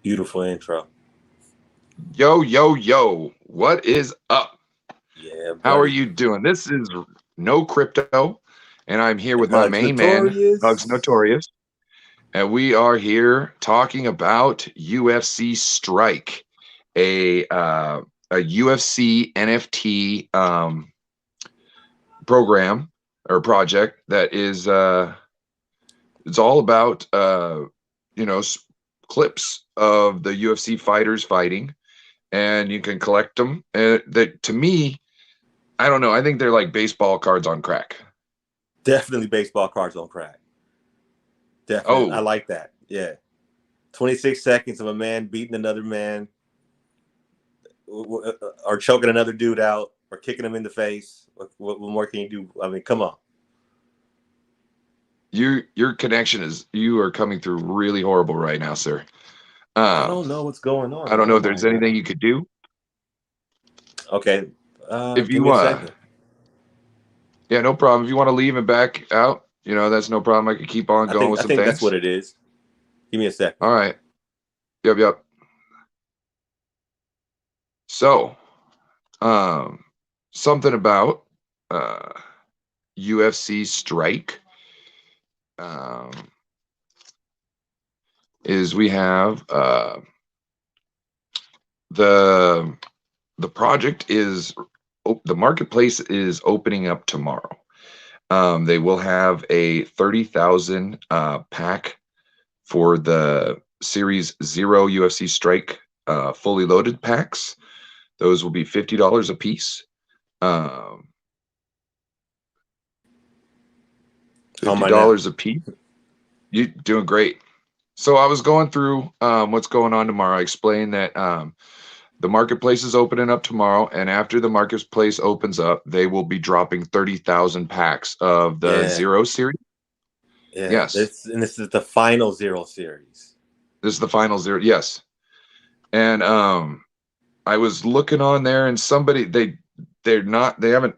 Beautiful intro. Yo, yo, yo. What is up? Yeah, buddy. How are you doing? This is No Crypto, and I'm here with my main man, Bugs Notorious. And we are here talking about UFC Strike, a UFC NFT program or project that is it's all about clips of the UFC fighters fighting, and you can collect them. That, to me, I don't know. I think they're like baseball cards on crack. Definitely baseball cards on crack. Definitely. Oh, I like that. Yeah. 26 seconds of a man beating another man, or choking another dude out, or kicking him in the face. What more can you do? I mean, come on. Your connection is, you are coming through really horrible right now, sir. I don't know what's going on. I don't know if there's anything you could do. Okay. If you give me a second. Yeah, no problem. If you want to leave and back out, that's no problem. I could keep on going with some things. I think that's what it is. Give me a second. All right. Yep. So, something about UFC Strike is we have the project is the marketplace is opening up tomorrow. They will have a 30,000 pack for the Series 0 UFC Strike fully loaded packs. Those will be $50 a piece. $50 a piece. You're doing great. So I was going through what's going on tomorrow. I explained that the marketplace is opening up tomorrow, and after the marketplace opens up, they will be dropping 30,000 packs of the Zero series. Yeah. Yes. This is the final Zero series. This is the final Zero. Yes. And I was looking on there, and somebody they haven't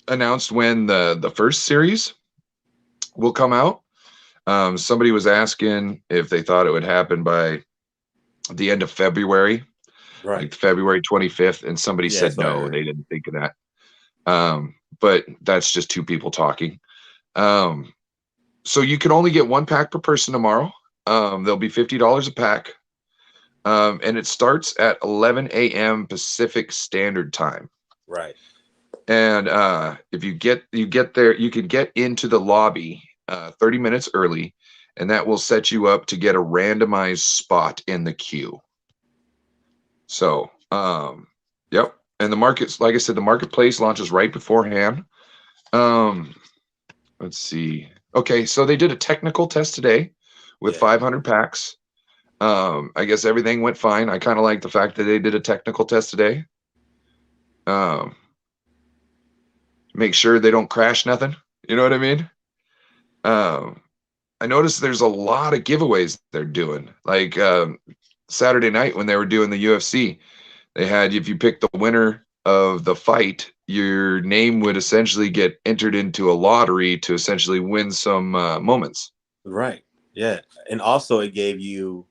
announced when the first series will come out. Somebody was asking if they thought it would happen by the end of February, right? Like February 25th, and somebody said no, they didn't think of that. But that's just two people talking. So you can only get one pack per person tomorrow. They'll be $50 a pack, and it starts at 11 a.m. Pacific Standard Time. Right. And if you get there, you can get into the lobby 30 minutes early, and that will set you up to get a randomized spot in the queue. So, yep. And the markets, like I said, the marketplace launches right beforehand. Let's see. Okay, so they did a technical test today with 500 packs. I guess everything went fine. I kind of like the fact that they did a technical test today. Make sure they don't crash nothing. You know what I mean? Um, I noticed there's a lot of giveaways they're doing. Like Saturday night when they were doing the UFC, they had, if you pick the winner of the fight, your name would essentially get entered into a lottery to essentially win some moments. Right. Yeah. And also it gave you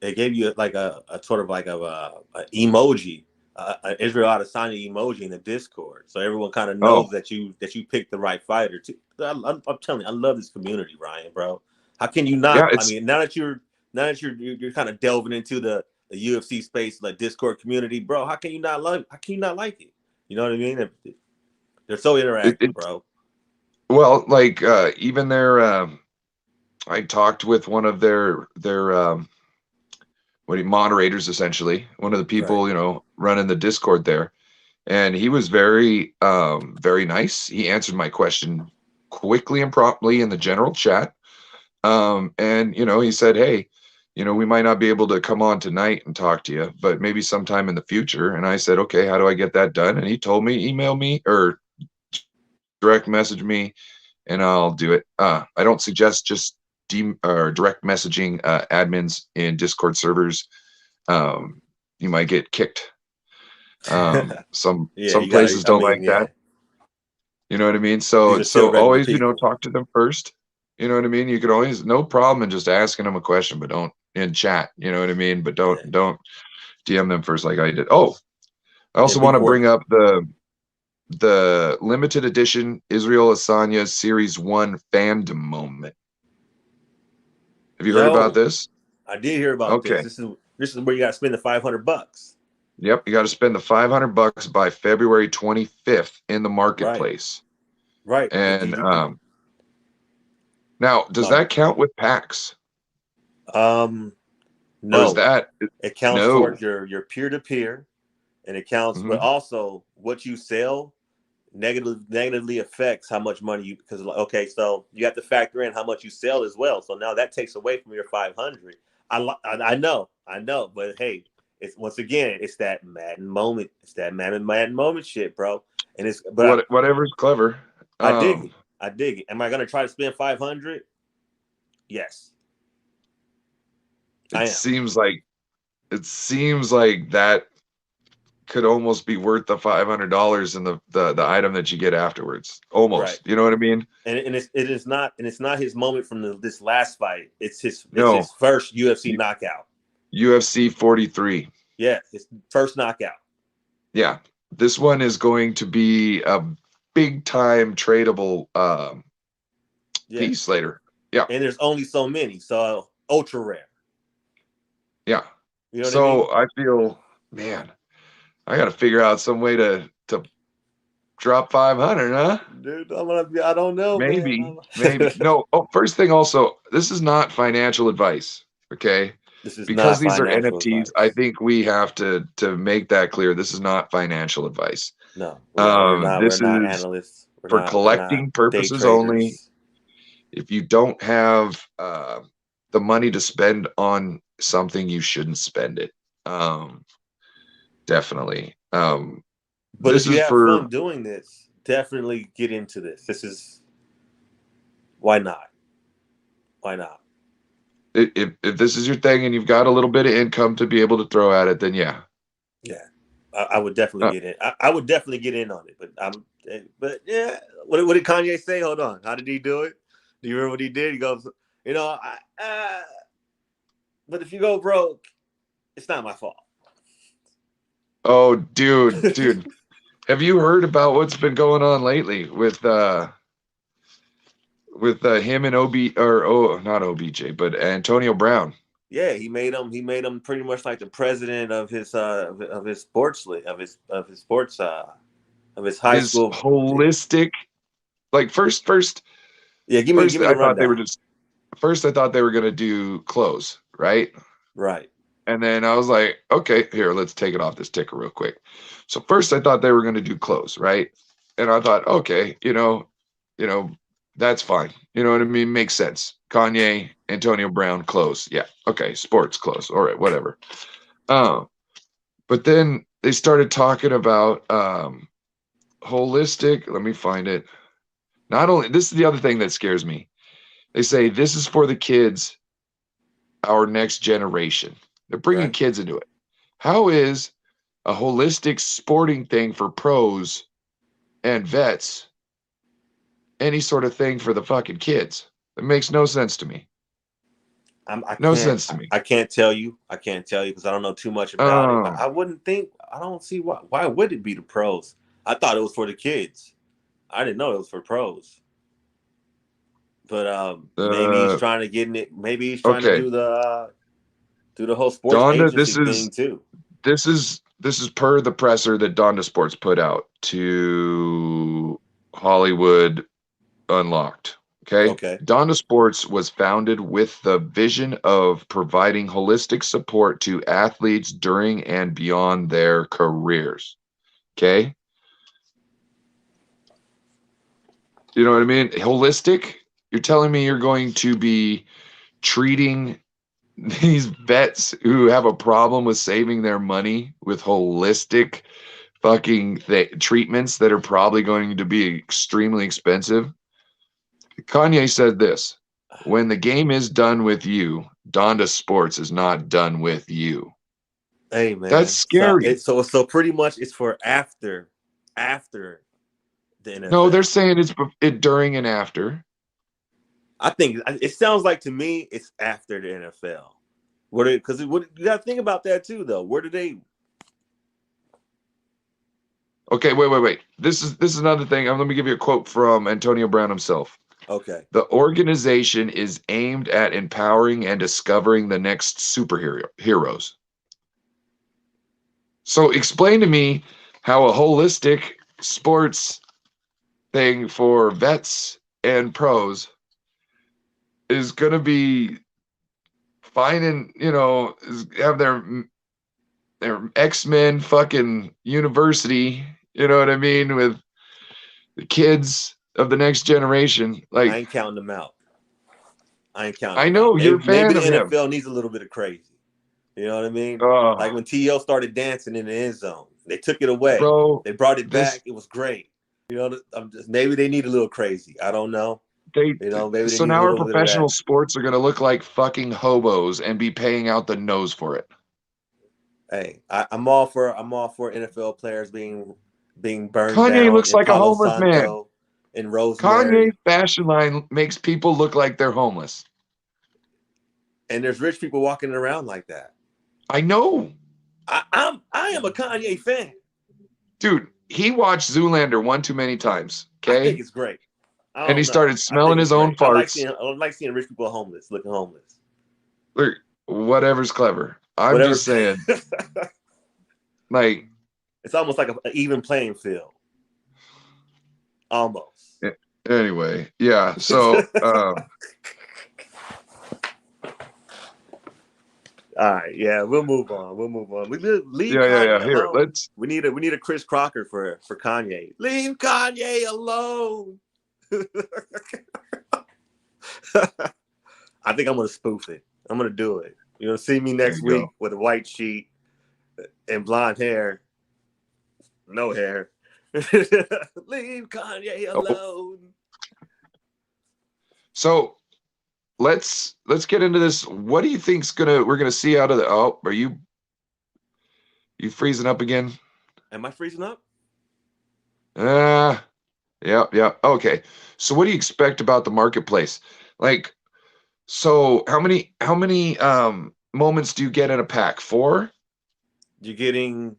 like a sort of like a emoji, an Israel Adesanya emoji in the Discord, so everyone kind of Oh, knows that you picked the right fighter. I'm telling you, I love this community, Ryan, bro. How can you yeah, not? I it's mean, now that you're kind of delving into the UFC space, like Discord community, bro. How can you not love? How can you not like it? You know what I mean? They're so interactive, it bro. well, like even their I talked with one of their moderators, essentially, one of the Right. people, running the Discord there. And he was very nice. He answered my question quickly and promptly in the general chat. And he said, "Hey, we might not be able to come on tonight and talk to you, but maybe sometime in the future." And I said, "Okay, how do I get that done?" And he told me, email me or direct message me, and I'll do it. I don't suggest just direct messaging admins in Discord servers. You might get kicked. Some Yeah, some you gotta. places I don't mean, like yeah, that. You know what I mean? these So are still so regular always, people. talk to them first. You know what I mean? You could always, no problem in just asking them a question, but don't in chat. You know what I mean? But Yeah, don't DM them first like I did. Oh, I yeah. also Be want to bring cordial. up the limited edition Israel Asanya Series 1 fandom moment. Have you heard about Yo, this? I did hear about this. Okay. This is where you got to spend the $500. Yep, you got to spend the $500 by February 25th in the Right, marketplace. right. But And now, does my that count with packs? um Or is no, that it counts no? towards your peer to peer, and it counts, but Hmm. also what you sell negatively affects how much money you, because okay, so you have to factor in how much you sell as well. So now that takes away from your 500. I know, but hey, it's once again it's that Madden moment. It's that Madden moment shit, bro. And it's but Whatever's clever. I dig it. Um, I dig it. Am I gonna try to spend 500? Yes, I it am. seems like it seems like that could almost be worth the $500 and the item that you get afterwards. Right. Almost. You know what I mean? And it's not his moment from this last fight. It's No. his first UFC knockout. UFC 43. Yeah, his first knockout. Yeah. This one is going to be a big time tradable Yeah, piece later. Yeah. and there's only so many, so ultra rare. Yeah. You know what I mean? So I feel, man, I got to figure out some way to drop 500, huh? Dude, I'm gonna be. I don't know, man. Maybe. No. Oh, first thing also, this is not financial advice, okay? This is Because not these are financial NFTs, I advice. think we have to make that clear. This is not financial advice. No, we're not. We're This not is analysts. for We're not collecting day purposes only. traders. If you don't have the money to spend on something, you shouldn't spend it. Um, definitely. But if This you is have for fun doing this, definitely get into this. This is why not? Why not? if this is your thing and you've got a little bit of income to be able to throw at it, then yeah. Yeah, I would definitely Uh, get in. I would definitely get in on it. But yeah, what did Kanye say? Hold on, how did he do it? Do you remember what he did? He goes, you know, but if you go broke, it's not my fault. oh, dude, have you heard about what's been going on lately with him and not OBJ, but Antonio Brown? Yeah, he made him pretty much like the president of his sports league, of his high His school. holistic, like Yeah, give first me the I thought they were rundown. just first I thought they were gonna do clothes, right? Right. And then I was like, okay, here, let's take it off this ticker real quick. So first I thought they were gonna do clothes, right? And I thought, okay, you know, that's fine. You know what I mean? Makes sense. Kanye, Antonio Brown, clothes. Yeah. Okay. Sports clothes. All right, whatever. Um, but then they started talking about holistic. Let me find it. Not only this is the other thing that scares me. They say this is for the kids, our next generation. They're bringing Right. kids into it. How is a holistic sporting thing for pros and vets any sort of thing for the fucking kids? It makes no sense to me. I No can't sense to me. I can't tell you. I can't tell you because I don't know too much about it. Oh, I wouldn't think. I don't see why would it be the pros? I thought it was for the kids. I didn't know it was for pros. But maybe he's uh, trying to get in it. Maybe he's trying to okay. do the whole sports Donda, agency thing too. this is per the presser that Donda Sports put out to Hollywood Unlocked. Okay. Okay. Donda Sports was founded with the vision of providing holistic support to athletes during and beyond their careers. Okay. You know what I mean? Holistic. You're telling me you're going to be treating these vets who have a problem with saving their money with holistic fucking treatments that are probably going to be extremely expensive. Kanye said this: when the game is done with you, Donda Sports is not done with you. Hey That's man. scary. So pretty much it's for after the No, they're NFL. saying it's it during and after. I think it sounds like to me it's after the NFL. What because what you got to think about that too though. Where do they? Okay, wait. This is another thing. Let me give you a quote from Antonio Brown himself. Okay. The organization is aimed at empowering and discovering the next superhero heroes. So explain to me how a holistic sports thing for vets and pros is going to be finding, have their X-Men fucking university, you know what I mean, with the kids of the next generation. I Like, ain't counting them out. I ain't counting I them out. know you're a Maybe fan the of him. NFL needs a little bit of crazy. You know what I mean? Oh, Like when T.O. started dancing in the end zone, they took it away. bro, They brought it this back. It was great. You know, maybe they need a little crazy. I don't know. they You know, maybe they so need a now our little bit of professional that. sports are going to look like fucking hobos and be paying out the nose for it. Hey, I'm all for NFL players being burned Kanye down looks in like a Palo homeless man. Santo, in Rosemary, Kanye fashion line makes people look like they're homeless. and there's rich people walking around like that. I know. I am a Kanye fan. Dude, he watched Zoolander one too many times. I think Okay. it's great. I And he don't know. started I smelling think it's his own great. farts. I like seeing rich people homeless, looking homeless. Look, whatever's clever. I'm Whatever. just saying, like, It's almost like an even playing field. Almost. anyway, yeah. So, All right, yeah, we'll move on. We'll move on. We leave yeah. Kanye Here, alone. let's. We need a Chris Crocker for Kanye. Leave Kanye alone. I think I'm gonna spoof it. I'm gonna do it. You're gonna see me There next you go. week with a white sheet and blonde hair, no hair. Leave Kanye Oh, alone. so let's get into this. What do you think's we're gonna see out of the? Oh, are you freezing up again? Am I freezing up? Uh yeah. Okay. So what do you expect about the marketplace? Like, so how many moments do you get in a pack? 4? You're getting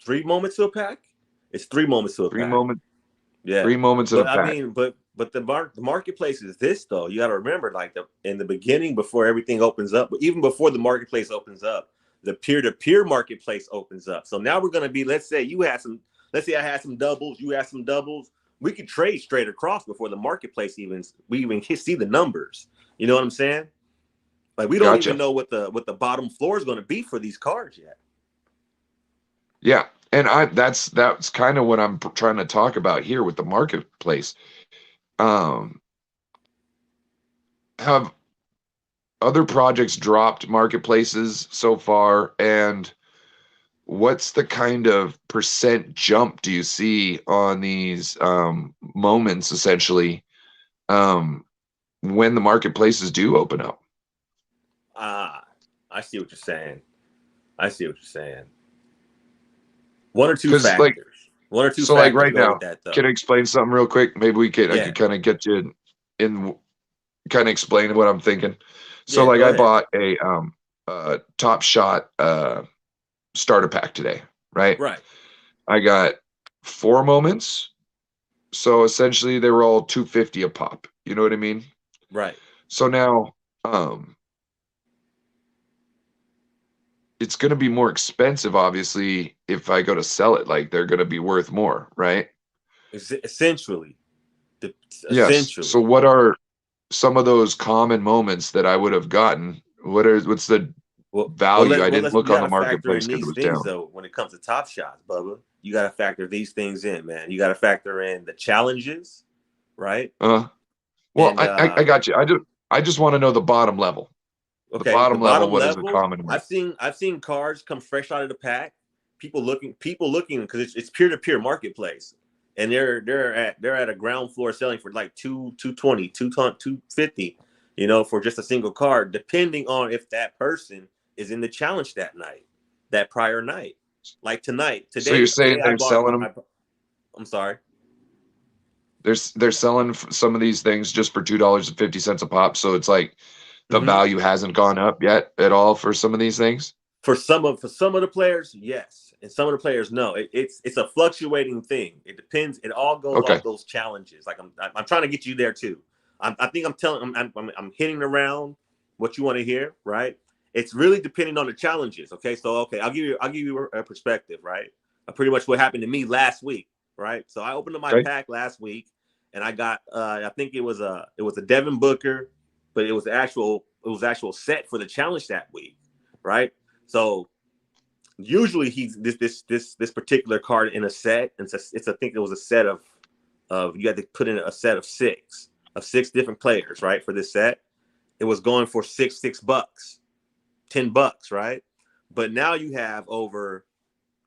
3 moments to a pack. It's 3 moments to a Three pack. moments, Yeah, 3 moments in a but I pack. mean, the marketplace is this though. You got to remember, like in the beginning, before everything opens up, but even before the marketplace opens up, the peer-to-peer marketplace opens up. So now we're gonna be. Let's say I had some doubles. You had some doubles. We could trade straight across before the marketplace we even see the numbers. You know what I'm saying? Like we don't even Gotcha. know what the bottom floor is going to be for these cards yet. Yeah. And that's kind of what I'm trying to talk about here with the marketplace. Um, have other projects dropped marketplaces so far, and what's the kind of percent jump do you see on these moments essentially when the marketplaces do open up. I see what you're saying. I see what you're saying. One or two Because like, factors. One or two so like factors right go with now, that, can though. I explain something real quick? Maybe I Yeah. could kind of get you in kind of explain what I'm thinking. So Yeah. like Go I ahead. bought a Top Shot starter pack today, right? Right. I got 4 moments. So essentially they were all 250 a pop. You know what I mean? Right. So now it's going to be more expensive obviously if I go to sell it, like they're going to be worth more, right? Essentially. Yes. So Essentially. what are some of those common moments that I would have gotten? What's the value? I didn't Let's. look You on got the to factor marketplace in because it these was things, down. though. When it comes to Top Shots, Bubba, you got to factor these things in, man. You got to factor in the challenges, right? Well, And I got you. I just want to know the bottom level. The okay, the bottom level, bottom what is the level, common amount? I've seen cards come fresh out of the pack. People looking because it's peer to peer marketplace, and they're at a ground floor selling for like 220, 250, for just a single card, depending on if that person is in the challenge that night, that prior night, like So you're saying today I they're bought. selling them? I'm sorry. They're selling some of these things just for $2.50 a pop. So it's like the Mm-hmm. value hasn't gone up yet at all for some of these things. For some of the players, yes, and some of the players, no. It's a fluctuating thing. It depends. It all goes Okay. off those challenges. Like I'm trying to get you there too. I think I'm hitting around what you want to hear, right? It's really depending on the challenges. Okay, so I'll give you a perspective, right? Pretty much what happened to me last week, right? So I opened up my Okay. pack last week, and I got I think it was a Devin Booker, but it was actual set for the challenge that week, right? So usually he's this particular card in a set, and it's I think it was a set of you had to put in a set of six different players, right? For this set, it was going for $6, $10, right? But now you have over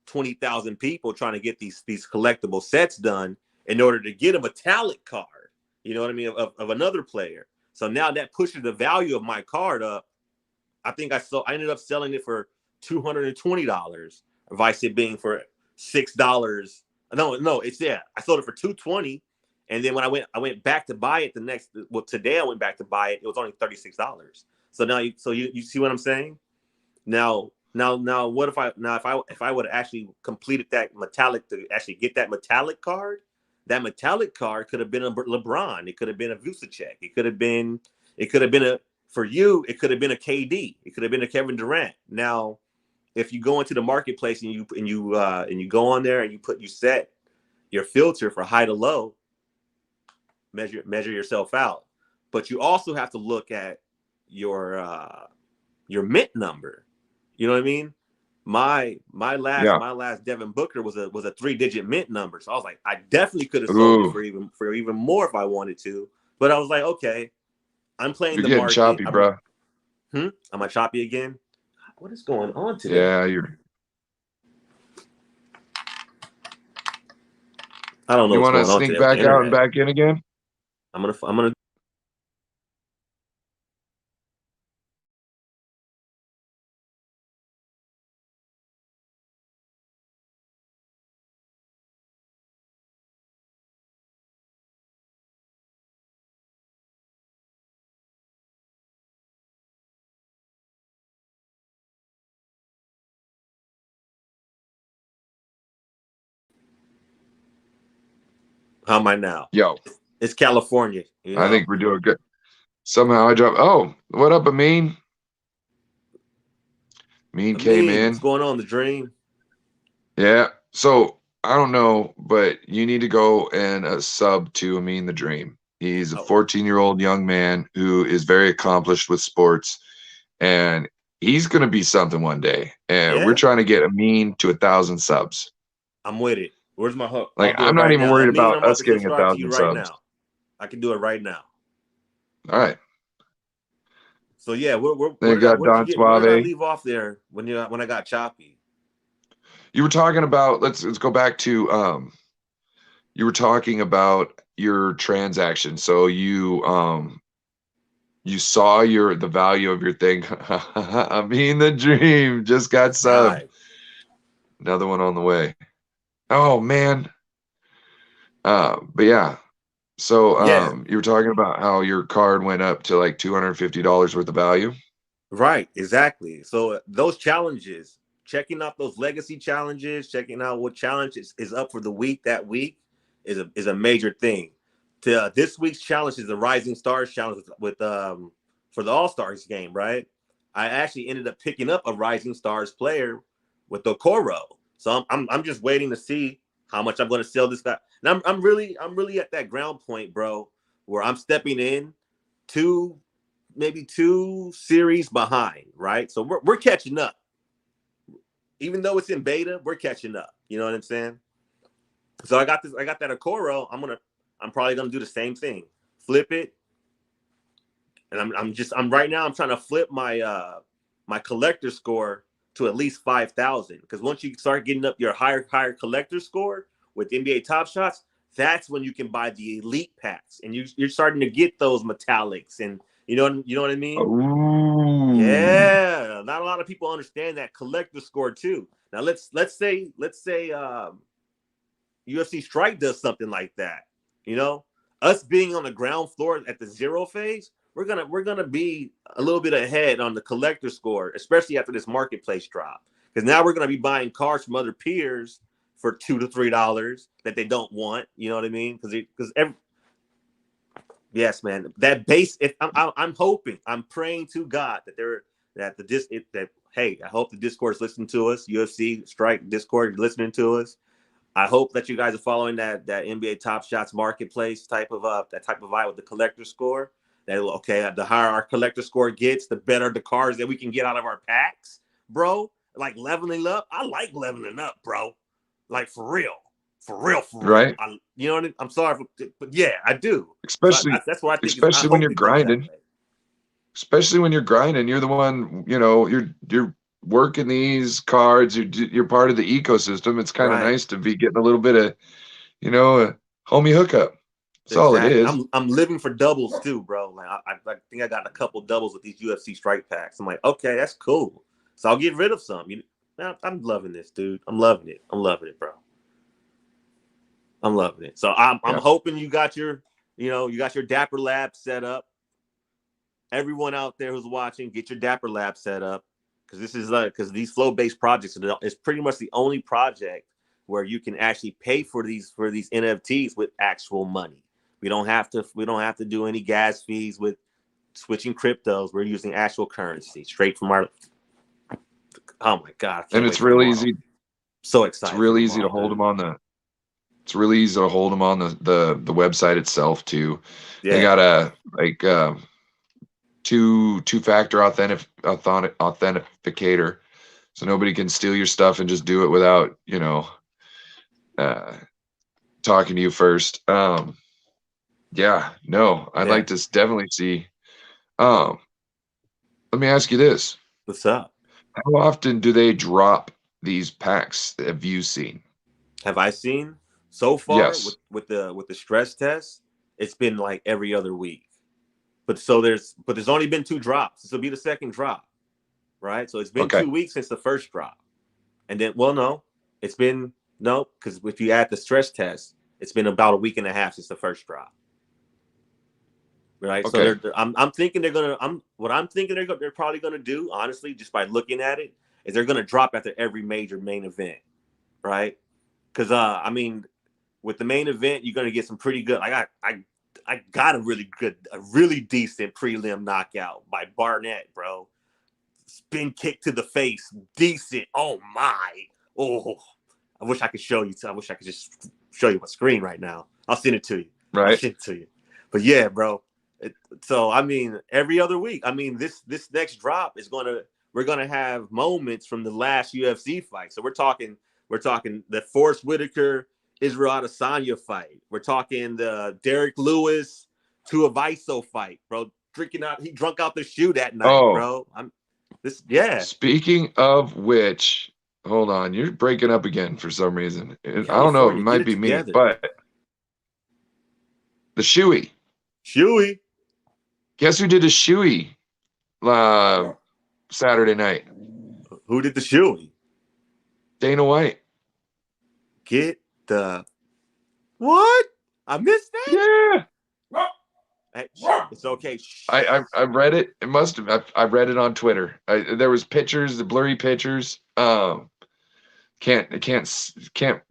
20,000 people trying to get these collectible sets done in order to get a metallic card. You know what I mean, of another player. So now that pushes the value of my card up. I think I ended up selling it for $220, vice it being for $6. No, it's there. I sold it for $220, and then when I went back to buy it today I went back to buy it. It was only $36. So now you see what I'm saying? Now what if I would have actually completed that metallic to actually get that metallic card? That metallic card could have been a LeBron. It could have been a Vucevic. It could have been a for you. It could have been a KD. It could have been a Kevin Durant. Now, if you go into the marketplace and you go on there and you set your filter for high to low, measure yourself out. But you also have to look at your mint number. You know what I mean? My Yeah. last Devin Booker was a 3-digit mint number. So I was like, I definitely could have sold it Ooh, for even more if I wanted to. But I was like, okay, I'm playing you're the getting market. choppy, bro. Am I choppy again? What is going on today? Yeah, you're. I don't know You what's want to going on sneak today with the back out and internet. back in again? I'm gonna how am I now? Yo, It's California, I think we're doing good. Somehow I dropped. Oh, what up, Amin? Amin I came mean, what's in. going on? The dream. Yeah. So I don't know, but you need to go and sub to Amin the Dream. He's a Oh, 14-year-old young man who is very accomplished with sports, and he's going to be something one day. And we're yeah, trying to get Amin to 1,000 subs. I'm with it. Where's my hook? Like, I'll do it I'm not right even now. I worried mean, about I'm about us to getting a subscribe to you 1,000 right subs. now. I can do it right now. All right. So yeah, Then you got where did you Don get? Where did I Suave. leave off there when I got choppy? You were talking about, let's go back to you were talking about your transaction. So you saw the value of your thing. I mean, the dream just got subbed. Right. Another one on the way. Oh man. But yeah. So Yeah. you were talking about how your card went up to like $250 worth of value. Right, exactly. So those challenges, checking out those legacy challenges, checking out what challenge is up for the week that week is a major thing. To this week's challenge is the Rising Stars challenge with for the All Stars game, right? I actually ended up picking up a Rising Stars player with Okoro, so I'm just waiting to see how much I'm going to sell this guy. And I'm really at that ground point, bro, where I'm stepping in to maybe 2 series behind, right? So we're catching up. Even though it's in beta, we're catching up. You know what I'm saying? So I got that Okoro. I'm probably gonna do the same thing. Flip it. And I'm right now I'm trying to flip my collector score to at least 5,000. Because once you start getting up your higher collector score with NBA Top Shots, that's when you can buy the elite packs, and you're starting to get those metallics, and you know what I mean. Ooh. Yeah, not a lot of people understand that collector score too. Now let's say UFC Strike does something like that. You know, us being on the ground floor at the zero phase, we're gonna be a little bit ahead on the collector score, especially after this marketplace drop. Because now we're gonna be buying cards from other peers for $2 to $3 that they don't want. You know what I mean? Because yes, man. That base. If I'm hoping, I'm praying to God that hey, I hope the Discord's listening to us. UFC Strike Discord listening to us. I hope that you guys are following that NBA Top Shots marketplace type of that type of vibe with the collector score. That okay, the higher our collector score gets, the better the cards that we can get out of our packs, bro. Like leveling up. I like leveling up, bro. Like for real, for real, for real. Right. You know what I mean? I'm sorry, but yeah, I do. So Especially that's what I think. I especially when hope you're it goes that grinding. way. Especially when you're grinding, you're the one, you're working these cards, you're part of the ecosystem. It's kind of Right. nice to be getting a little bit of, a homie hookup. That's all it Exactly. is. I'm living for doubles too, bro. Like I think I got a couple doubles with these UFC strike packs. I'm like, okay, that's cool. So I'll get rid of some. I'm loving this, dude. I'm loving it. I'm loving it, bro. I'm loving it. So I'm Yeah. hoping you got your Dapper Lab set up. Everyone out there who's watching, get your Dapper Lab set up, because because these flow based projects is pretty much the only project where you can actually pay for these NFTs with actual money. We don't have to do any gas fees with switching cryptos. We're using actual currency straight from our. Oh my god, I And can't wait for tomorrow. So it's excited for real easy to tomorrow, hold them dude. on it's really easy to hold them on the website itself too. They Yeah, got a like two-factor authenticator, so nobody can steal your stuff and just do it without, uh talking to you first. Yeah, no, I'd yeah. like to definitely see. Um, Let me ask you this: What's up? how often do they drop these packs? Have you seen? Have I seen so far with Yes. with the stress test? It's been like every other week. But there's only been 2 drops. This will be the second drop, right? So it's been Okay. 2 weeks since the first drop, and then no, it's been no, because if you add the stress test, it's been about a week and a half since the first drop, right? So Okay. I'm thinking I'm thinking they're probably gonna do, honestly, just by looking at it, is they're gonna drop after every major main event, right? Because I mean, with the main event, you're gonna get some pretty good. I got a really decent prelim knockout by Barnett, bro. Spin kick to the face, decent. Oh my, oh, I wish I could show you. I wish I could just show you my screen right now. I'll send it to you. I'll Right. send it to you. But yeah, bro. So I mean, every other week. I mean, this next drop is we're gonna have moments from the last UFC fight. So we're talking the Forrest Whitaker Israel Adesanya fight. We're talking the Derek Lewis to Aviso fight, bro. He drunk out the shoe that night, Oh, bro. Yeah. speaking of which, hold on, you're breaking up again for some reason. I don't know, it California, get might it be me, together. but The shoey. Chewy. Guess who did a shoey Saturday night? Who did the shoey? Dana White. Get the what? I missed that. Yeah. Hey, it's okay. I read it. It must have. I read it on Twitter. There was pictures, the blurry pictures. Can't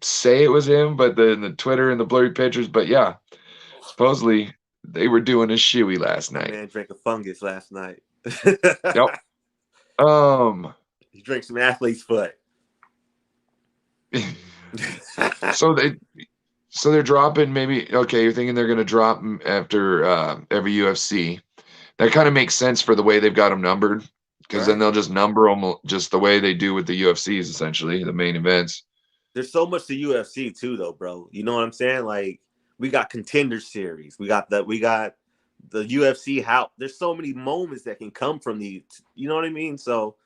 say it was him, but the Twitter and the blurry pictures. But yeah, supposedly they were doing a shoey last My night. man drank a fungus last night. Yep. He drank some athlete's foot. So they're dropping maybe. Okay, you're thinking they're going to drop them after every UFC. That kind of makes sense for the way they've got them numbered, because then they'll just number them just the way they do with the UFCs, essentially the main events. There's so much to UFC too, though, bro. You know what I'm saying? Like, we got Contender Series. We got the UFC. How there's so many moments that can come from these. You know what I mean? So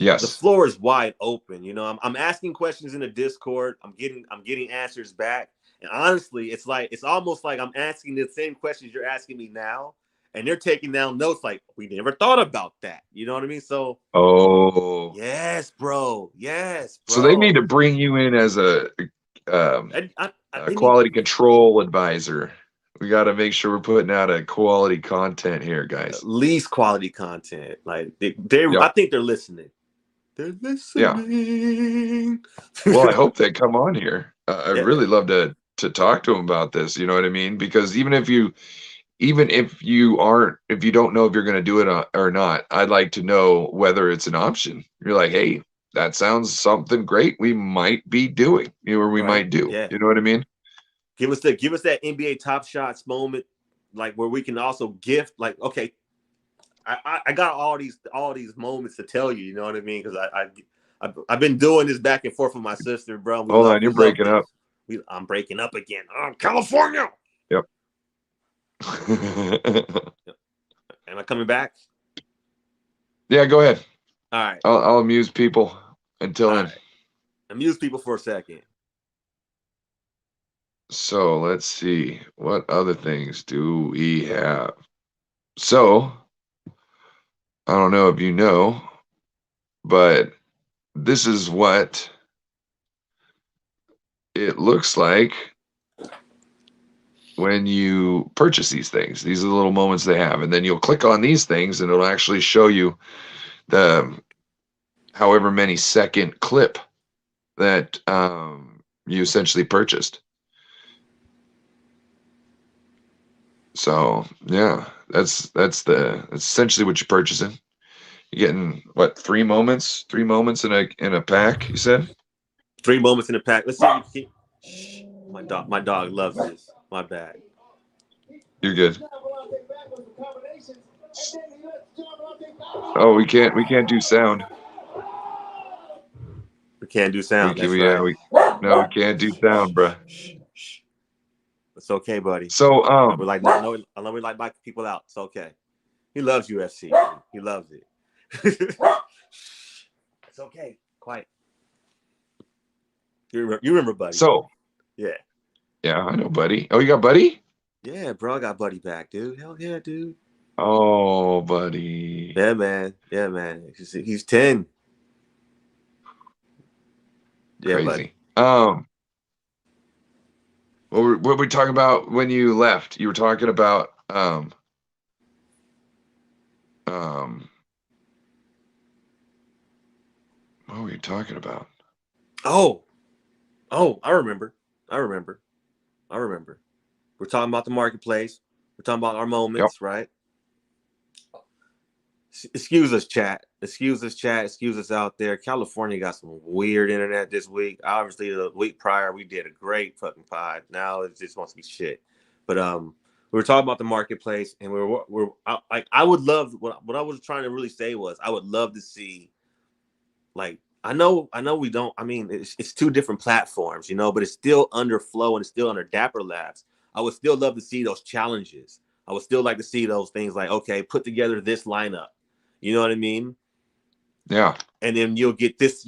Yes, the floor is wide open. You know, I'm asking questions in the Discord. I'm getting answers back. And honestly, it's almost like I'm asking the same questions you're asking me now, and they're taking down notes like, we never thought about that. You know what I mean? So yes, bro. Yes, bro. So they need to bring you in as a quality control advisor. We got to make sure we're putting out a quality content here, guys. At least quality content. Like they Yep. I think they're listening. They're listening. Yeah. Well, I hope they come on here. I'd really love to talk to them about this. You know what I mean? Because even if you don't know if you're going to do it or not, I'd like to know whether it's an option. You're like, hey, that sounds something great. We might be doing, or we might do. Yeah. You know what I mean? Give us that NBA Top Shots moment, like where we can also gift. Like, okay, I got all these moments to tell you. You know what I mean? Because I've been doing this back and forth with my sister, bro. Hold on, you're breaking up. I'm breaking up again. Oh, California. Yep. Am I coming back? Yeah, go ahead. All right. I'll amuse people until then. Right. Amuse people for a second. So let's see. What other things do we have? So I don't know if you know, but this is what it looks like when you purchase these things. These are the little moments they have, and then you'll click on these things and it'll actually show you the however many second clip that you essentially purchased. So yeah, that's essentially what you're purchasing. You're getting what, 3 moments in a pack, you said? 3 moments in a pack. Let's see. My dog loves this. My bad. You're good. Oh, we can't do sound. We can't do sound. We can't do sound, bro. It's okay, buddy. So we like black people out. It's okay. He loves UFC. He loves it. It's okay. Quiet. You remember Buddy? So yeah, I know Buddy. Oh, you got Buddy? Yeah, bro, I got Buddy back, dude. Hell yeah, dude. Oh, Buddy. Yeah, man. He's 10. Yeah, crazy. Buddy. What were we talking about when you left? You were talking about what were you talking about? Oh, I remember. We're talking about the marketplace. We're talking about our moments, right? Excuse us, chat. Excuse us out there. California got some weird internet this week. Obviously, the week prior, we did a great fucking pod. Now it just wants to be shit. But we were talking about the marketplace, and I would love what I was trying to really say was I would love to see, like, I know we don't. I mean, it's 2 different platforms, but it's still under Flow and it's still under Dapper Labs. I would still love to see those challenges. I would still like to see those things like, okay, put together this lineup. You know what I mean? Yeah. And then you'll get this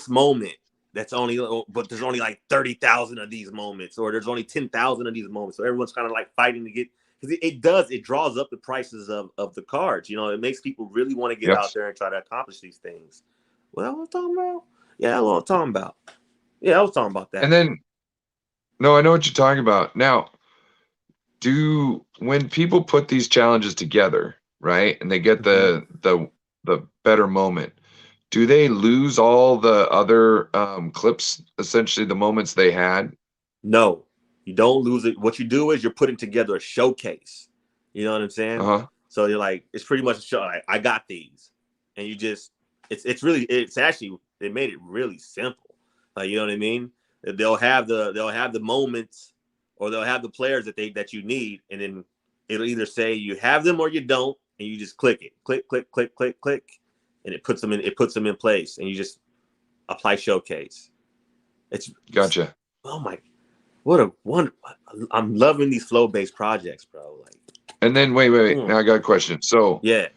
moment that's only, but there's only like 30,000 of these moments, or there's only 10,000 of these moments. So everyone's kind of like fighting to get, because it draws up the prices of the cards. It makes people really want to get out Yes. there and try to accomplish these things. Well, what I'm talking about? Yeah, that's what I'm talking about. Yeah, I was talking about And that. then, no, I know what you're talking about. Now, when people put these challenges together, right, and they get Mm-hmm. the better moment, do they lose all the other clips, essentially the moments they had? No, you don't lose it. What you do is you're putting together a showcase. You know what I'm saying? Uh-huh. So you're like, it's pretty much a show. I got these, and you just, it's actually, they made it really simple. Like, you know what I mean? They'll have the moments, or they'll have the players that you need, and then it'll either say you have them or you don't, and you just click it, click, click, click, click, click, and it puts them in place, and you just apply showcase. It's Gotcha. oh my, what a one! I'm loving these flow-based projects, bro. Like, And then wait. mm, Now I got a question. So yeah.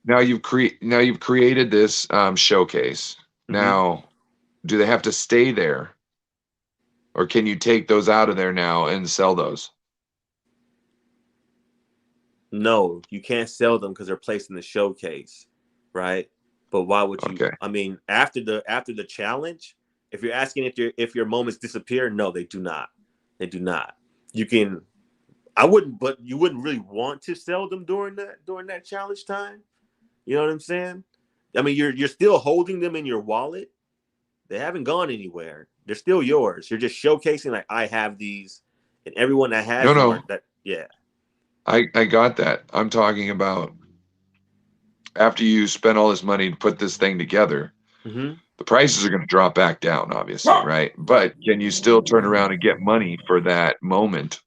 now you've created this showcase. Mm-hmm. Now, do they have to stay there, or can you take those out of there now and sell those? No, you can't sell them because they're placed in the showcase, right? But why would you? Okay. I mean, after the challenge, if you're asking if your moments disappear, no, they do not. They do not. You can. I wouldn't, but you wouldn't really want to sell them during that challenge time. You know what I'm saying? I mean, you're still holding them in your wallet. They haven't gone anywhere. They're still yours. You're just showcasing, like, I have these, and everyone that No, has them no, are that. Yeah. I got that. I'm talking about after you spend all this money to put this thing together, Mm-hmm. the prices are going to drop back down, obviously, right? But can you still turn around and get money for that moment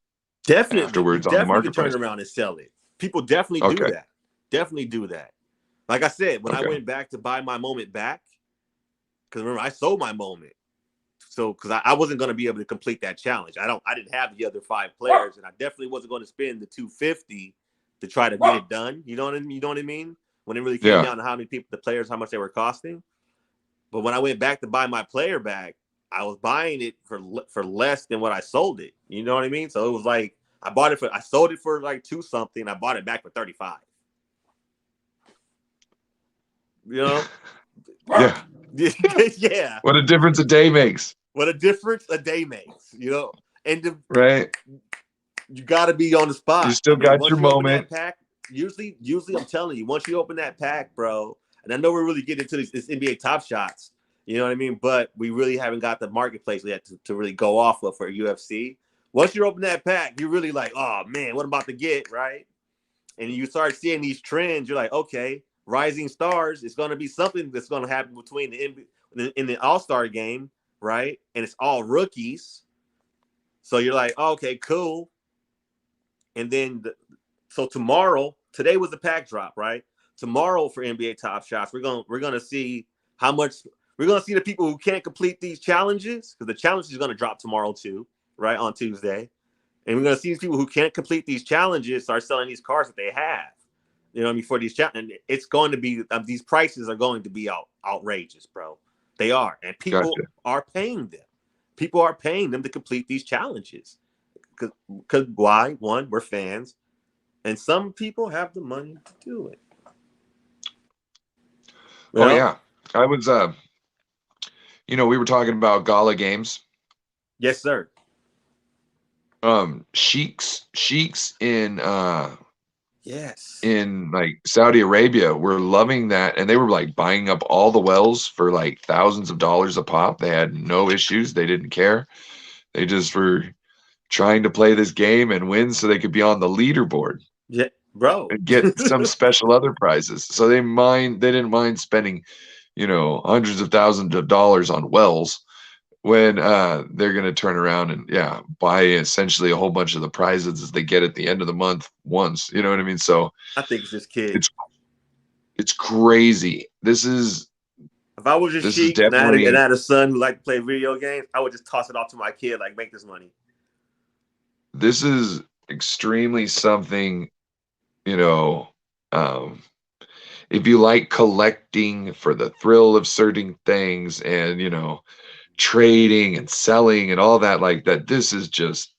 Definitely, you afterwards on the definitely can turn marketplace? around and sell it. People definitely do Okay. that. Definitely do that. Like I said, when I Okay. went back to buy my moment back, because remember I sold my moment, so because I wasn't going to be able to complete that challenge. I didn't have the other 5 players, and I definitely wasn't going to spend the 250 to try to get it done. You know what I mean? When it really came Yeah. down to how many people, the players, how much they were costing. But when I went back to buy my player back, I was buying it for less than what I sold it. You know what I mean? So it was like I sold it for like two something. I bought it back for 35. You know? Yeah. Yeah. What a difference a day makes, What a difference a day makes. And right? you got to be on the You spot. I still mean, got your once you open moment. that pack, usually I'm telling you, once you open that pack, bro. And I know we're really getting into this NBA Top Shots. You know what I mean? But we really haven't got the marketplace yet to really go off of for UFC. Once you open that pack, you're really like, oh man, what I'm about to get, right? And you start seeing these trends. You're like, okay, rising stars. It's going to be something that's going to happen between in the All-Star game, right? And it's all rookies. So you're like, oh, okay, cool. And then so today was the pack drop, right? Tomorrow for NBA Top Shots, we're gonna see how much we're gonna see the people who can't complete these challenges, because the challenge is gonna drop tomorrow too, right, on Tuesday. And we're gonna see these people who can't complete these challenges start selling these cars that they have. You know what I mean? For these challenges, and it's going to be these prices are going to be outrageous, bro. They are, and people Gotcha. are paying them. People are paying them to complete these challenges. Because why? One, we're fans, and some people have the money to do it. You Oh know? yeah. I was we were talking about gala games. Yes, sir. Sheiks Yes. in like Saudi Arabia were loving that, and they were like buying up all the wells for like thousands of dollars a pop. They had no issues. They didn't care. They just were trying to play this game and win so they could be on the leaderboard Yeah, bro. and get some special other prizes. So they didn't mind spending, hundreds of thousands of dollars on wells when they're going to turn around and buy essentially a whole bunch of the prizes as they get at the end of the month once. You know what I mean? So I think it's just kids. it's it's crazy. If I was just This is Sheik and I definitely had a son who liked to play video games, I would just toss it off to my kid, like, make this money. this is extremely something, you know, um, if you like collecting for the thrill of certain things and, trading and selling and all that, like that. This is just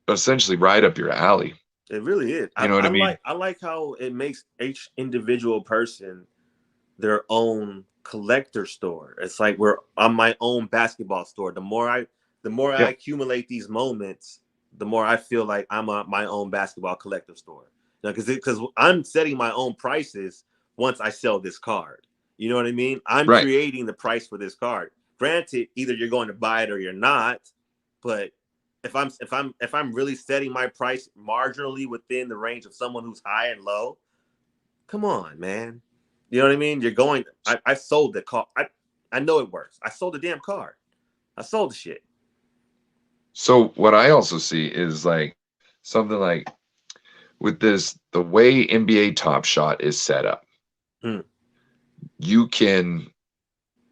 essentially right up your alley. It really is. You know what I mean? I like how it makes each individual person their own collector store. It's like we're on my own basketball store. The more I Yeah, accumulate these moments, the more I feel like I'm my own basketball collector store. Because I'm setting my own prices once I sell this card. You know what I mean? I'm right. creating the price for this card. Granted, either you're going to buy it or you're not, but if I'm really setting my price marginally within the range of someone who's high and low, come on, man. You know what I mean? You're going. I sold the car. I know it works. I sold the damn card. I sold the shit. So what I also see is like something like with this, the way NBA Top Shot is set up, Hmm. you can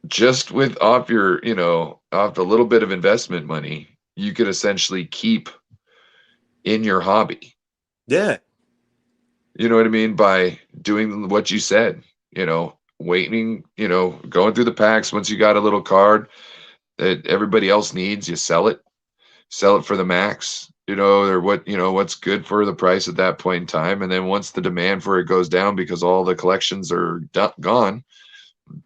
just with off your, off the little bit of investment money, you could essentially keep in your hobby. Yeah. You know what I mean? By doing what you said, waiting, going through the packs. Once you got a little card that everybody else needs, you sell it for the max, or what's good for the price at that point in time. And then once the demand for it goes down because all the collections are gone,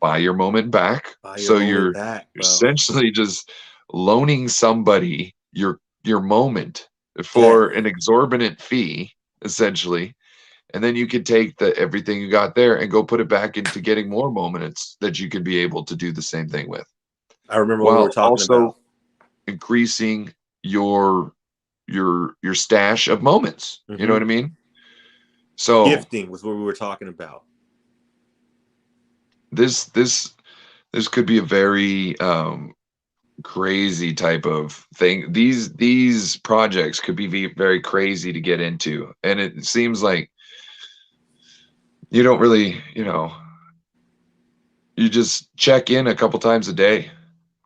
buy your moment back. Buy your So moment you're back, bro. essentially just loaning somebody your moment Yeah. for an exorbitant fee, essentially. And then you could take the everything you got there and go put it back into getting more moments that you could be able to do the same thing with, I remember what we were while talking also about. increasing your stash of moments. You know Hmm. what I mean? So Gifting was what we were talking about. this could be a very crazy type of thing. These projects could be very crazy to get into, and it seems like you don't really, you just check in a couple times a day,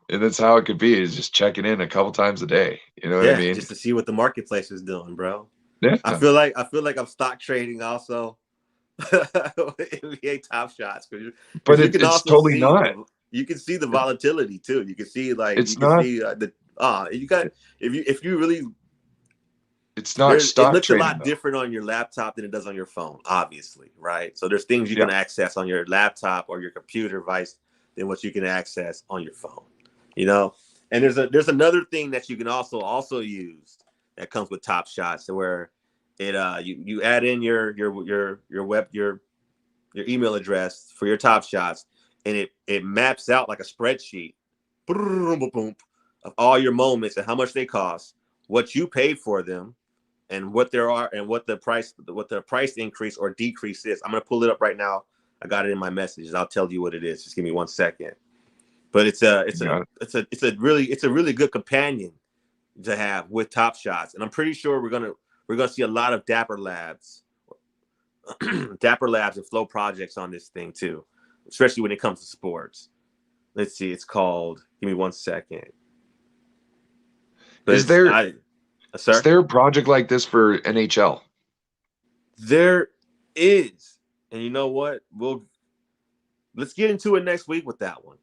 and that's how it could be, is just checking in a couple times a day. You know what I Yeah, mean? just to see what the marketplace is doing, bro. Yeah, I feel like I'm stock trading also. NBA Top Shots but because you it's can it's also totally see not. the volatility too. You It's can not. see the you got if you really It's not there it stock looks a trading lot though. different on your laptop than it does on your phone, obviously, right? So there's things you Yeah, can access on your laptop or your computer device than what you can access on your phone, you know. And there's another thing that you can also use that comes with Top Shots, where it you add in your email address for your Top Shots, and it maps out like a spreadsheet of all your moments and how much they cost, what you paid for them, and what there are and what the price increase or decrease is. I'm gonna pull it up right now. I got it in my messages. I'll tell you what it is. Just give me 1 second. But got it. it's a really good companion to have with Top Shots, and I'm pretty sure we're gonna see a lot of Dapper Labs and Flow projects on this thing too, especially when it comes to sports. Let's see. It's called. Give me 1 second. But Is it's there I, is sir. there a project like this for NHL? There is, and you know what? Let's get into it next week with that one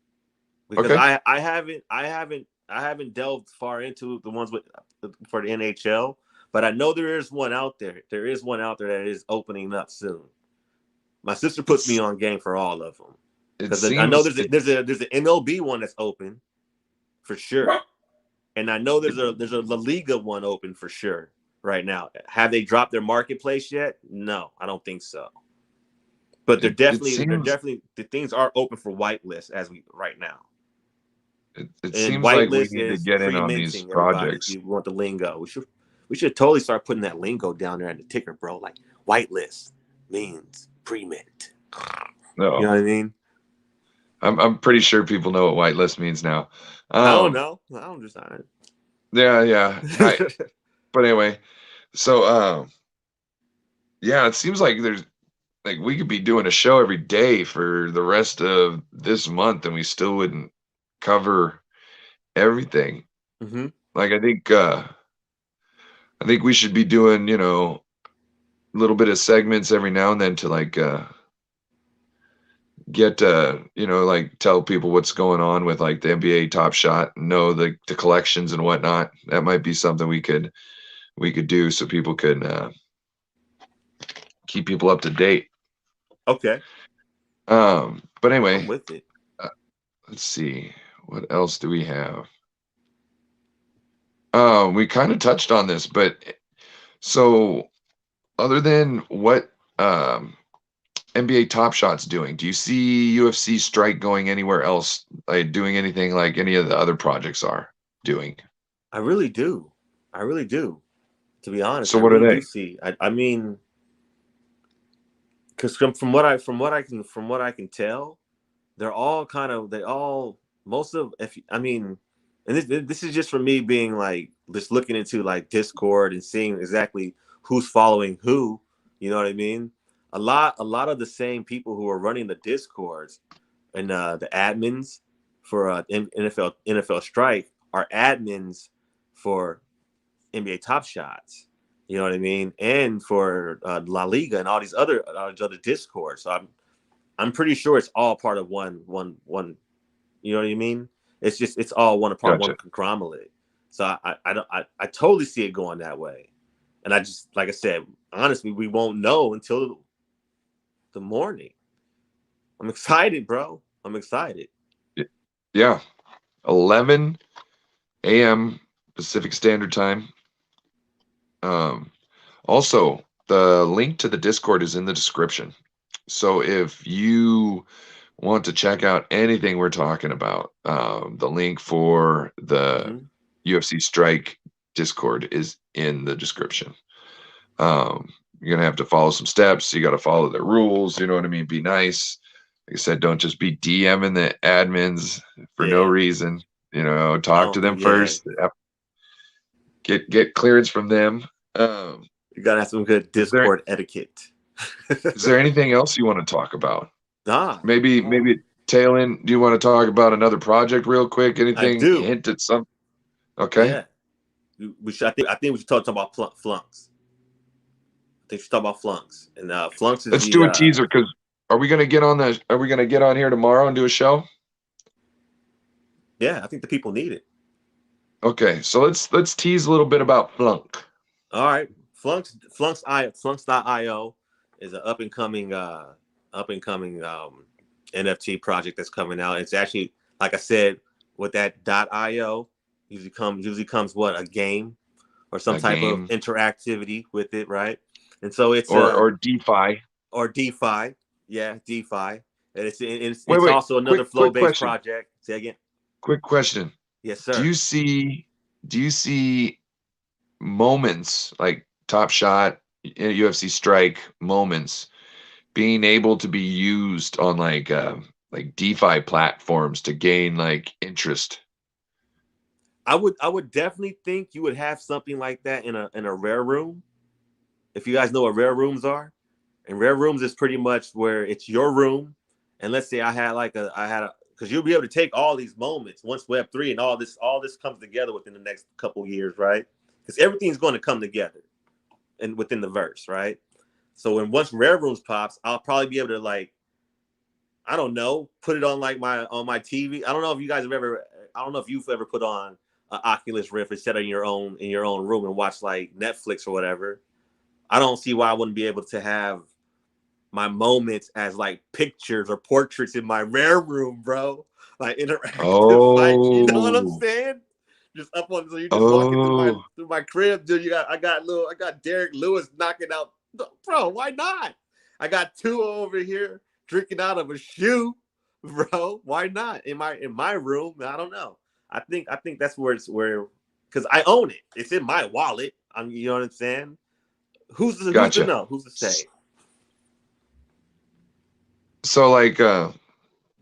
because Okay. I haven't delved far into the ones with for the NHL, but I know there is one out there. There is one out there that is opening up soon. My sister puts me It's on game for all of them it because I know seems it there's an MLB one that's open for sure, and I know there's a La Liga one open for sure right now. Have they dropped their marketplace yet? No, I don't think so. But it they're seems definitely the things are open for whitelist as we right now. it And seems like we whitelist need to is get in on these pre-minting everybody if projects. you want the lingo. We should totally start putting that lingo down there in the ticker, bro. Like whitelist means pre-mint. You No, know what I mean? I'm pretty sure people know what whitelist means now. I don't Um, know. I don't just yeah, yeah. But anyway, so yeah, it seems like there's like we could be doing a show every day for the rest of this month, and we still wouldn't cover everything. hmm Like I think we should be doing, a little bit of segments every now and then to like get like tell people what's going on with like the NBA Top Shot, know the collections and whatnot. That might be something we could do so people can keep people up to date. Okay, But I'm anyway, with it. uh, let's see, what else do we have? We kind of touched on this, but so other than what NBA Top Shot's doing, do you see UFC Strike going anywhere else, like doing anything like any of the other projects are doing? I really do. I really do. To be honest, So I what are really do they? see. I mean, because from what I can tell, they're all kind of they all most of if I mean, and this is just for me being like just looking into like Discord and seeing exactly who's following who. You know what I mean? A lot of the same people who are running the Discords and the admins for NFL Strike are admins for NBA Top Shots. You know what I mean? And for La Liga and all these other Discords. So I'm pretty sure it's all part of one. You know what I mean? It's all one part one Gotcha. conglomerate. So I totally see it going that way. And I just like I said, honestly, we won't know until the morning. I'm excited, bro. I'm excited. Yeah, 11 a.m. Pacific Standard Time. Um, Also, the link to the Discord is in the description. So if you want to check out anything we're talking about, the link for the Hmm. UFC Strike Discord is in the description. You're gonna have to follow some steps. You got to follow the rules. You know what I mean? Be nice. Like I said, don't just be DMing the admins for no Yeah. reason. I Talk to don't them think. Yeah. first. Get clearance from them. Um, You gotta have some good is there Discord etiquette. is there anything else you want to talk about? Nah. Maybe tail end. Do you want to talk about another project real quick? I Anything do. hint at some? Okay, Yeah. We should. I think we should talk about flunks. I think we should talk about flunks. And flunks is let's do the a teaser because are we gonna get on the? Are we gonna get on here tomorrow and do a show? yeah. I think the people need it. Okay, so let's tease a little bit about Flunk. All right. Flunks.io is an up and coming NFT project that's coming out. It's actually like I said with that .io usually comes what a game or some A type of game interactivity with it, right? And so it's or DeFi. or DeFi, yeah, DeFi. And it's Wait, also another quick flow-based question. project. Say again. Quick question. Yes, Do sir. you see do you see moments like Top Shot, UFC Strike moments being able to be used on like DeFi platforms to gain like interest? I would definitely think you would have something like that in a rare room. If you guys know what rare rooms are, and rare rooms is pretty much where it's your room. And let's say because you'll be able to take all these moments once Web3 and all this comes together within the next couple years, right? Because everything's going to come together and within the verse, right? So when once rare rooms pops, I'll probably be able to like I don't know, put it on like my TV. I don't know if you guys have ever. I don't know if you've ever put on an Oculus Rift and set it in your own room and watch like Netflix or whatever. I don't see why I wouldn't be able to have my moments as like pictures or portraits in my rare room, bro. Like interactive, like you know what I'm Oh, saying? Just up on so you're just walking through my oh, through my crib, dude. I got Derek Lewis knocking out, bro. Why not? I got Tua over here drinking out of a shoe, bro. Why not in my room? I don't know. I think that's where because I own it. It's in my wallet. You know what I'm saying? Who's to gotcha. know? Who's to say? So like I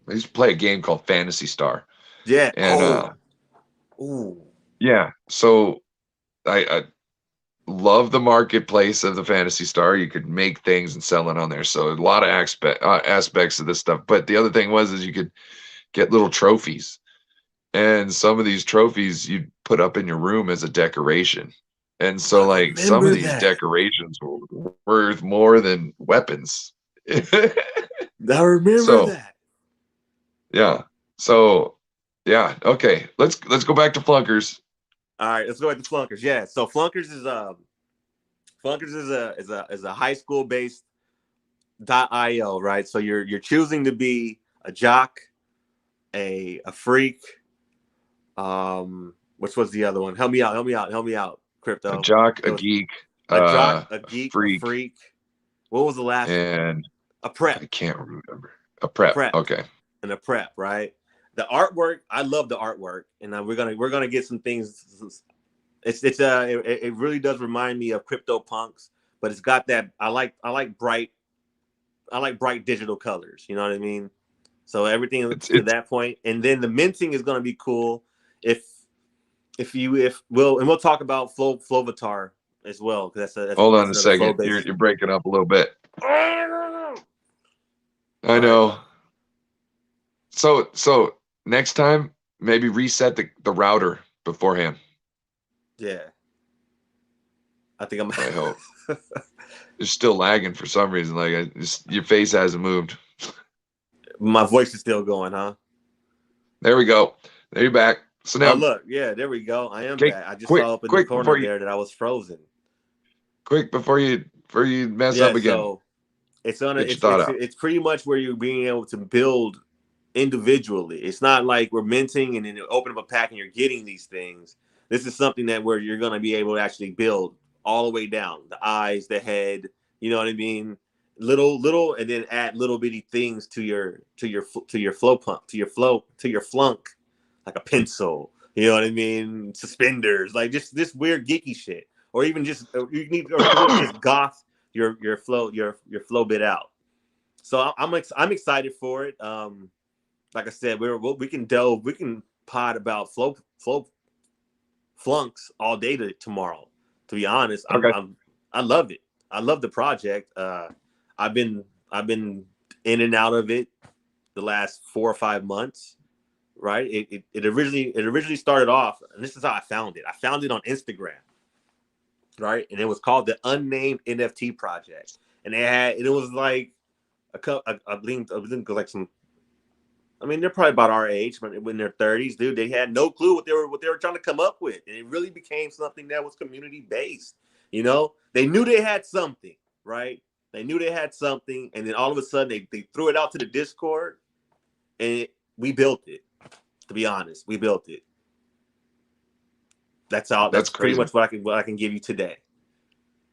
used to play a game called Fantasy Star. Yeah. And Oh. Ooh. yeah, so I love the marketplace of the Fantasy Star. You could make things and sell it on there. So a lot of aspects of this stuff. But the other thing is you could get little trophies. And some of these trophies you'd put up in your room as a decoration. And so I like some of remember these that. decorations were worth more than weapons. I remember So that. Yeah. So yeah, okay. Let's go back to Flunkers. All right, let's go back to Flunkers. Yeah, so Flunkers is a high school based .io, right? So you're choosing to be a jock, a freak. Which was the other one? Help me out, A crypto. jock, It a was geek, a jock, a a geek, a freak, freak. What was the last one? and A prep, I can't remember. A a prep. prep, Okay. and a prep, right? The artwork, I love the artwork, and we're gonna get some things. It really does remind me of Crypto Punks, but it's got that I like bright digital colors. You know what I mean? So everything to It's that point, and then the minting is gonna be cool. If if we'll talk about Flovatar as well, because hold on that's a another flow second. You're based. you're breaking up a little bit. I Sorry, know. bro. So next time maybe reset the router beforehand. Yeah, I think I hope. I'm. It's still lagging for some reason. Like your face hasn't moved. My voice is still going, huh? There we go. There you're back. So Oh now, look, yeah, there we go. I am okay, back. I just quick, saw up in the quick corner before you, there that I was frozen. quick before you mess Yeah, up again. so it's on a, Get your thought out. it's pretty much where you're being able to build individually. It's not like we're minting and then you open up a pack and you're getting these things. This is something that where you're going to be able to actually build all the way down the eyes, the head. You know what I mean? Little, and then add little bitty things to your flow pump to your flunk, like a pencil. You know what I mean? Suspenders, like just this weird geeky shit, or even just or even just goth your flow bit out. So I'm excited for it. Like I said, we can pod about flow flunks all day tomorrow. To be honest, Okay. I love it. I love the project. I've been I've been in and out of it the last 4 or 5 months. Right. It originally started off, and this is how I found it. I found it on Instagram. Right, and it was called the Unnamed NFT Project, and it was like a couple. I believe like some. I mean, they're probably about our age, but in their 30s, dude, they had no clue what they were trying to come up with, and it really became something that was community based. You know, they knew they had something, right? They knew they had something, and then all of a sudden they threw it out to the Discord, and we built it. To be honest, we built it. That's all. That's That's pretty crazy. much what I can give you today.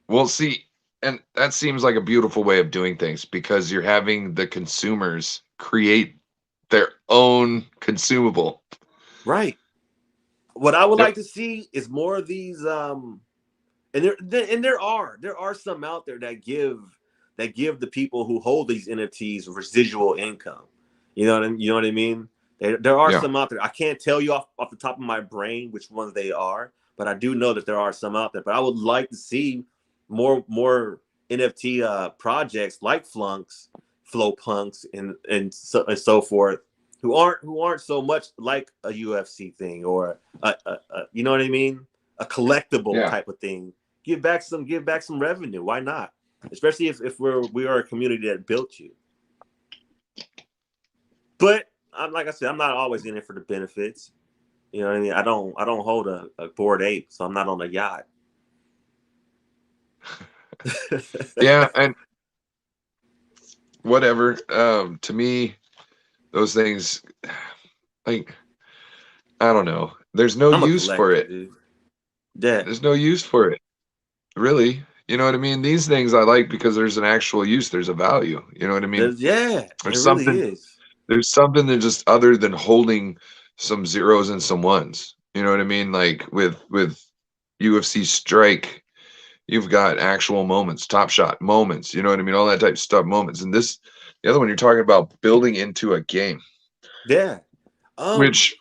Well, see, and that seems like a beautiful way of doing things because you're having the consumers create their own consumable. Right. What I would Yep. like to see is more of these and there are some out there that give the people who hold these NFTs residual income. You know what I mean? There are Yeah. some out there. I can't tell you off the top of my brain which ones they are, but I do know that there are some out there. But I would like to see more NFT projects like Flunks, Flow Punks, and so forth, who aren't so much like a UFC thing or you know what I mean, a collectible Yeah. type of thing. Give back some revenue. Why not? Especially if we are a community that built you. But like I said, I'm not always in it for the benefits. You know what I mean? I don't hold a bored ape, so I'm not on a yacht. Yeah, and whatever. To me, those things, like, I don't know. There's no I'm a use for collector, it. dude. Yeah. There's no use for it, really. You know what I mean? These things I like because there's an actual use. There's a value. You know what I mean? Yeah, it There's really something. is. There's something that just other than holding some zeros and some ones. You know what I mean? Like with UFC Strike, you've got actual moments, top shot moments. You know what I mean? All that type of stuff, moments. And this, the other one, you're talking about building into a game, Yeah. Um, which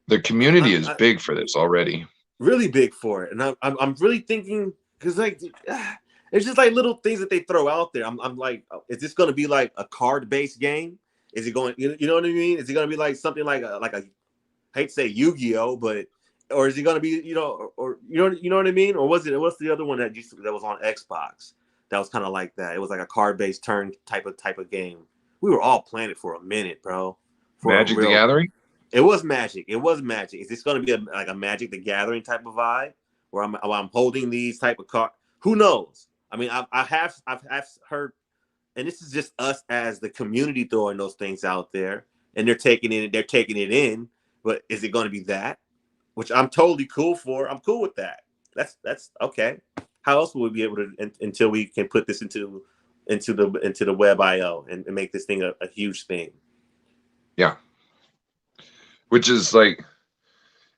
the community is I'm big for this already. really big for it, and I'm really thinking because like it's just like little things that they throw out there. I'm like, is this going to be like a card based game? Is it going? You know what I mean? Is it going to be like something like a I hate to say Yu-Gi-Oh, but or is it going to be or you know what I mean? Or was it what's the other one that was on Xbox that was kind of like that? It was like a card based turn type of game we were all playing it for a minute, bro. For a Magic the real, Gathering? it was Magic. It was Magic. Is this going to be like a Magic the Gathering type of vibe where I'm holding these type of cards? Who knows? I mean, I've heard, and this is just us as the community throwing those things out there, and they're taking it in. But is it going to be that? Which I'm totally cool for. I'm cool with that. That's okay. How else will we be able to until we can put this into the web IO and make this thing a huge thing? Yeah. Which is like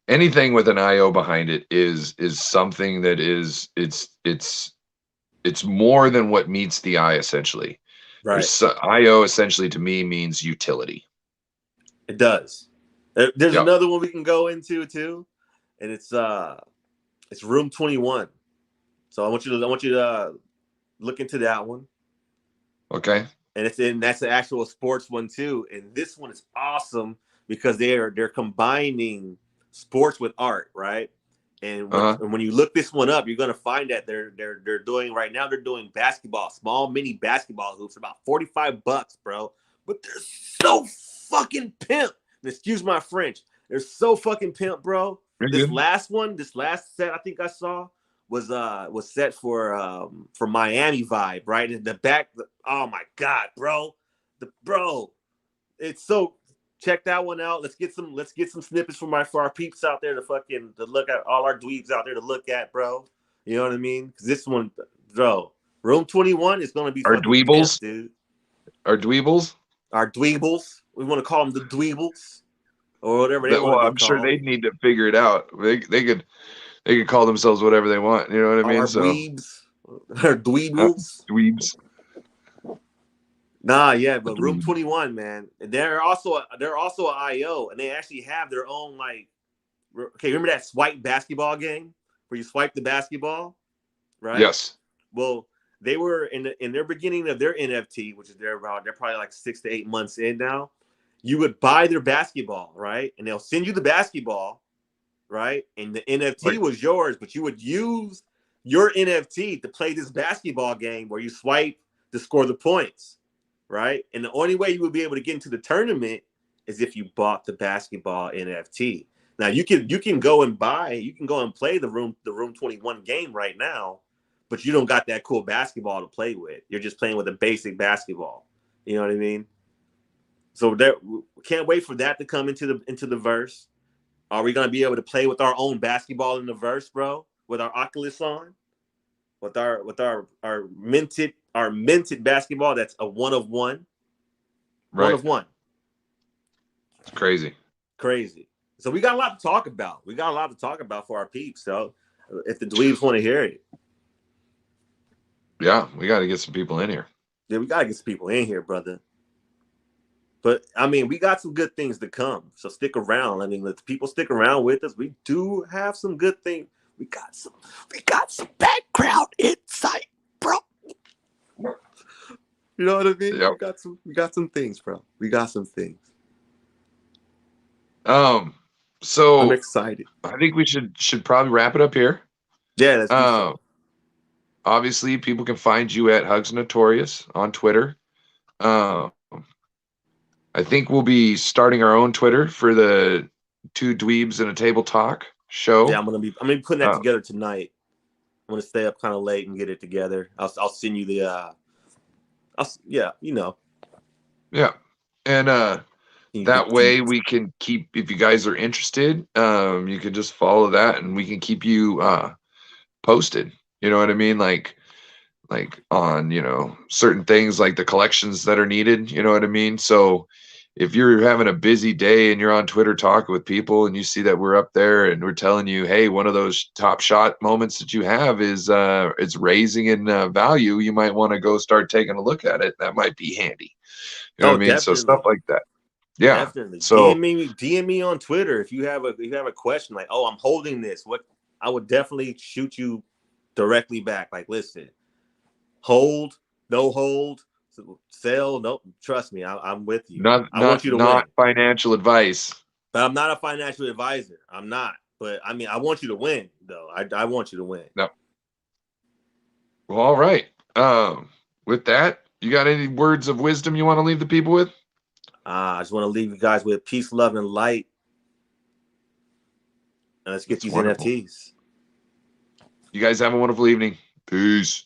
anything with an IO behind it is something that is it's more than what meets the eye essentially. Right. IO essentially to me means utility. It does. There's Yep. another one we can go into too, and it's Room 21. So I want you to look into that one. Okay. And that's the actual sports one too. And this one is awesome because they're combining sports with art, right? And when you look this one up, you're gonna find that they're doing right now. They're doing basketball, small mini basketball hoops, about $45, bro. But they're so fucking pimp. And excuse my French. They're so fucking pimp, bro. This last set I think I saw was set for Miami vibe, right? In the back, oh my god, bro, it's so. Check that one out. Let's get some snippets for our peeps out there to look at, all our dweebs out there to look at, bro. You know what I mean? Because this one, bro, Room 21 is gonna be our fucking dweebles, pimp, dude. Our dweebles, our dweebles. We want to call them the dweebles or whatever they want to be I'm sure called. they'd need to figure it out. They could call themselves whatever they want. You know what I mean? Our dweebs, our dweebles, dweebs. Nah, yeah, but Room 21, man. They're also an IO, and they actually have their own like. Okay, remember that swipe basketball game where you swipe the basketball, right? Yes. Well, they were in their beginning of their NFT, which is they're probably like 6 to 8 months in now. You would buy their basketball, right? And they'll send you the basketball, right? And the NFT was yours, but you would use your NFT to play this basketball game where you swipe to score the points, right? And the only way you would be able to get into the tournament is if you bought the basketball NFT. Now you can go and play the Room 21 game right now, but you don't got that cool basketball to play with. You're just playing with a basic basketball. You know what I mean? So can't wait for that to come into the verse. Are we gonna be able to play with our own basketball in the verse, bro? With our Oculus on, with our minted basketball that's a 1 of 1, right. 1 of 1. It's crazy. So we got a lot to talk about. For our peeps. So if the dweebs want to hear it, yeah, we got to get some people in here. Yeah, we got to get some people in here, brother. But I mean, we got some good things to come. So stick around. I mean, let the people stick around with us. We do have some good things. We got some background insight, bro. You know what I mean? Yep. We got some things, bro. We got some things. So I'm excited. I think we should probably wrap it up here. Yeah, let's do so. Obviously, people can find you at Hugs Notorious on Twitter. I think we'll be starting our own Twitter for the Two Dweebs and a Table Talk show. Yeah, I'm gonna be putting that together tonight. I'm gonna stay up kind of late and get it together. I'll send you the yeah, you know. Yeah. And that way we can keep, if you guys are interested, you can just follow that and we can keep you posted. You know what I mean? Like on, certain things like the collections that are needed, you know what I mean? So if you're having a busy day and you're on Twitter talking with people and you see that we're up there and we're telling you, hey, one of those top shot moments that you have is it's raising in value, you might want to go start taking a look at it. That might be handy. You know what I mean? Definitely. So stuff like that. Yeah. Definitely. So DM me on Twitter if you have a question like, oh, I'm holding this. What I would definitely shoot you directly back. Like, listen, hold, no hold, sell, no. Trust me, I'm with you. I want you to win. Financial advice. But I'm not a financial advisor. I'm not. But I mean, I want you to win, though. I want you to win. No. Well, all right. With that, You got any words of wisdom you want to leave the people with? I just want to leave you guys with peace, love, and light. And let's get That's these wonderful. NFTs. You guys have a wonderful evening. Peace.